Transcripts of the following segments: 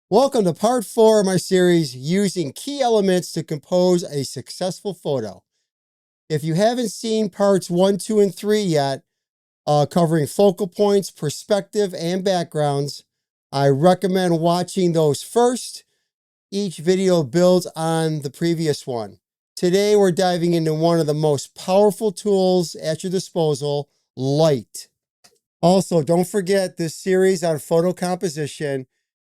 Welcome to part 4 of my series, Using Key Elements to Compose a Successful Photo. If you haven't seen parts 1, 2, and 3 yet, covering focal points, perspective, and backgrounds, I recommend watching those first. Each video builds on the previous one. Today, we're diving into one of the most powerful tools at your disposal, light. Also, don't forget this series on photo composition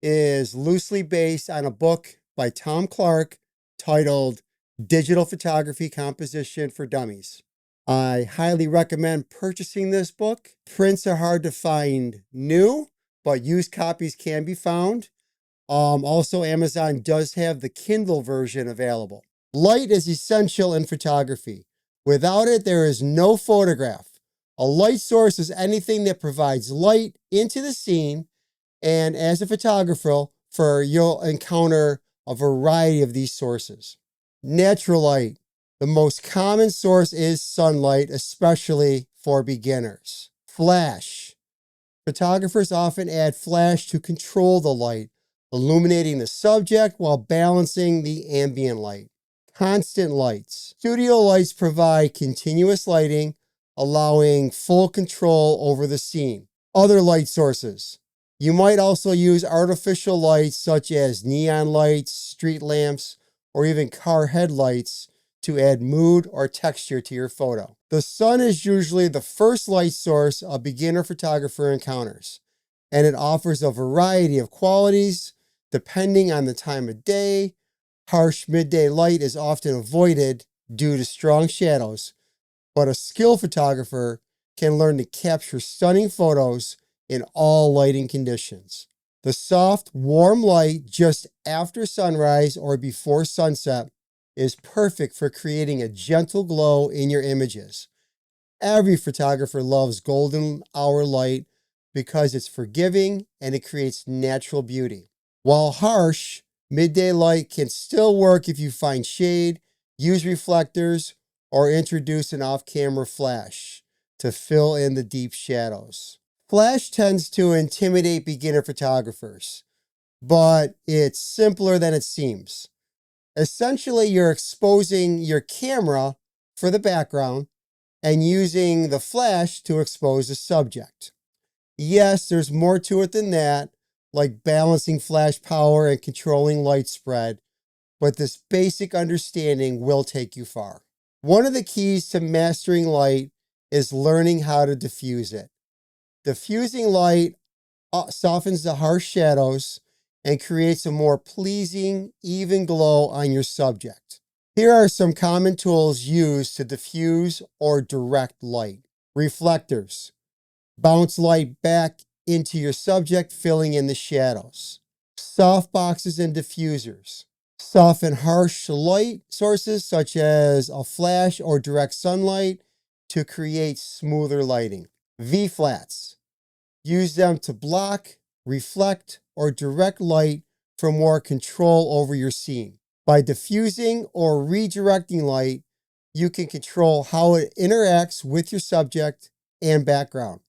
is loosely based on a book by Tom Clark titled Digital Photography Composition for Dummies. I highly recommend purchasing this book. Prints are hard to find new, but used copies can be found. Also, Amazon does have the Kindle version available. Light is essential in photography. Without it, there is no photograph. A light source is anything that provides light into the scene, and as a photographer, you'll encounter a variety of these sources. Natural light. The most common source is sunlight, especially for beginners. Flash. Photographers often add flash to control the light, illuminating the subject while balancing the ambient light. Constant lights. Studio lights provide continuous lighting, allowing full control over the scene. Other light sources. You might also use artificial lights such as neon lights, street lamps, or even car headlights to add mood or texture to your photo. The sun is usually the first light source a beginner photographer encounters, and it offers a variety of qualities depending on the time of day. Harsh midday light is often avoided due to strong shadows, but a skilled photographer can learn to capture stunning photos in all lighting conditions. The soft, warm light just after sunrise or before sunset is perfect for creating a gentle glow in your images. Every photographer loves golden hour light because it's forgiving and it creates natural beauty. While harsh, midday light can still work if you find shade, use reflectors, or introduce an off-camera flash to fill in the deep shadows. Flash tends to intimidate beginner photographers, but it's simpler than it seems. Essentially, you're exposing your camera for the background and using the flash to expose the subject. Yes, there's more to it than that, like balancing flash power and controlling light spread, but this basic understanding will take you far. One of the keys to mastering light is learning how to diffuse it. Diffusing light softens the harsh shadows and creates a more pleasing, even glow on your subject. Here are some common tools used to diffuse or direct light. Reflectors. Bounce light back into your subject, filling in the shadows. Softboxes and diffusers. Soften harsh light sources such as a flash or direct sunlight to create smoother lighting. V-flats. Use them to block, reflect, or direct light for more control over your scene. By diffusing or redirecting light, you can control how it interacts with your subject and background,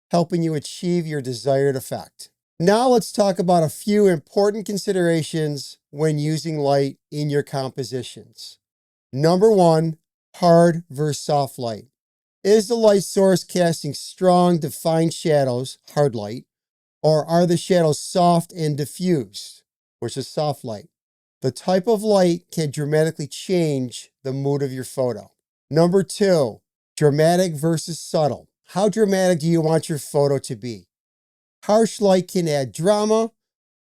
helping you achieve your desired effect. Now let's talk about a few important considerations when using light in your compositions. Number 1, hard versus soft light. Is the light source casting strong, defined shadows, hard light, or are the shadows soft and diffused, which is soft light? The type of light can dramatically change the mood of your photo. Number 2, dramatic versus subtle. How dramatic do you want your photo to be? Harsh light can add drama,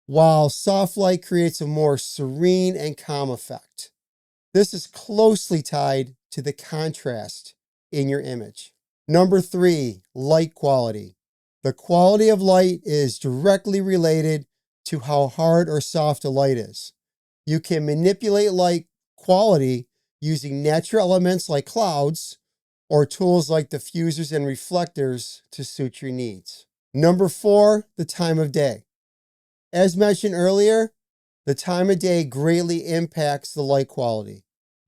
while soft light creates a more serene and calm effect. This is closely tied to the contrast in your image. Number 3, light quality. The quality of light is directly related to how hard or soft a light is. You can manipulate light quality using natural elements like clouds or tools like diffusers and reflectors to suit your needs. Number 4, the time of day. As mentioned earlier, the time of day greatly impacts the light quality.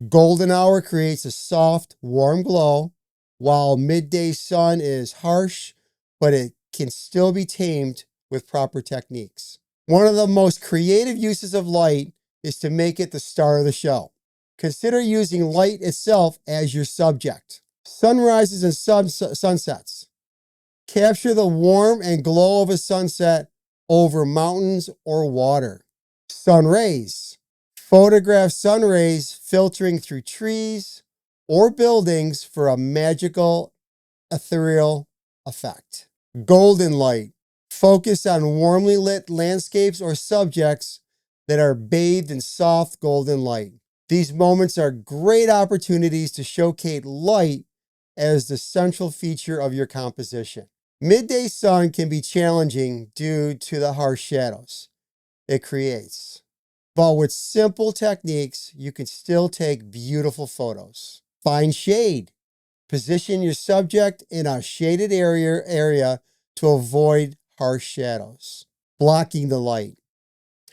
Golden hour creates a soft, warm glow, while midday sun is harsh, but it can still be tamed with proper techniques. One of the most creative uses of light is to make it the star of the show. Consider using light itself as your subject. Sunrises and sunsets. Capture the warmth and glow of a sunset over mountains or water. Sun rays. Photograph sun rays filtering through trees or buildings for a magical, ethereal effect. Golden light. Focus on warmly lit landscapes or subjects that are bathed in soft golden light. These moments are great opportunities to showcase light as the central feature of your composition. Midday sun can be challenging due to the harsh shadows it creates. But with simple techniques, you can still take beautiful photos. Find shade. Position your subject in a shaded area to avoid harsh shadows. Blocking the light.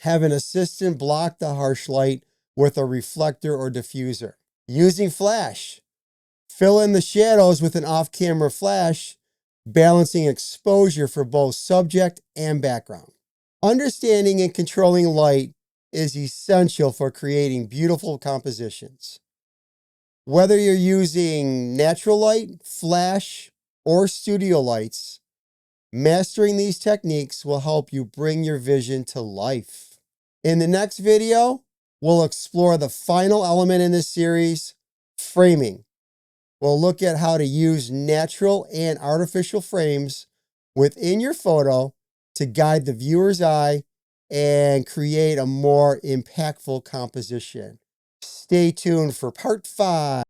Have an assistant block the harsh light with a reflector or diffuser. Using flash. Fill in the shadows with an off-camera flash, balancing exposure for both subject and background. Understanding and controlling light is essential for creating beautiful compositions. Whether you're using natural light, flash, or studio lights, mastering these techniques will help you bring your vision to life. In the next video, we'll explore the final element in this series, framing. We'll look at how to use natural and artificial frames within your photo to guide the viewer's eye and create a more impactful composition. Stay tuned for part 5.